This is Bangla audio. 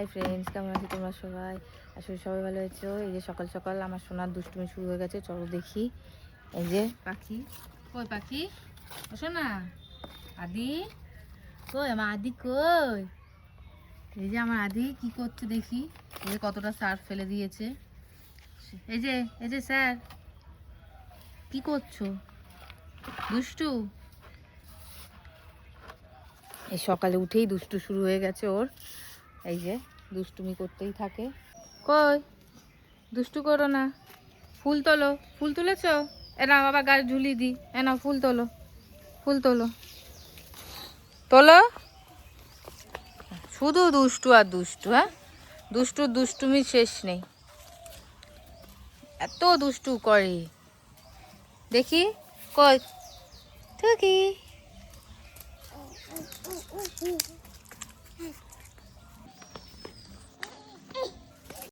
হাই ফ্রেন্ডস, কেমন আছো তোমরা সবাই? আসলে সবাই ভালো আছো। এই যে সকাল সকাল আমার সোনার দুষ্টুমি শুরু হয়ে গেছে। চলো দেখি। এই যে পাখি, কই পাখি? শোনা আদি, কই আমার আদি কই? এই যে আমার আদি কি করছে দেখি। এই যে কতটা সার্ফ ফেলে দিয়েছে। এই যে স্যার, কি করছো দুষ্টু? এই সকালে উঠেই দুষ্টু শুরু হয়ে গেছে ওর। এই যে দুষ্টুমি করতেই থাকে। কই দুষ্টু করো না, ফুল তোলো। ফুল তুলেছ? এনা বাবা গাছ ঝুলিয়ে দি। এনা ফুল তোলো, ফুল তোলো, তোলো। শুধু দুষ্টু আর দুষ্টু, হ্যাঁ, দুষ্টুর দুষ্টুমি শেষ নেই। এত দুষ্টু করে দেখি। কই থুকি,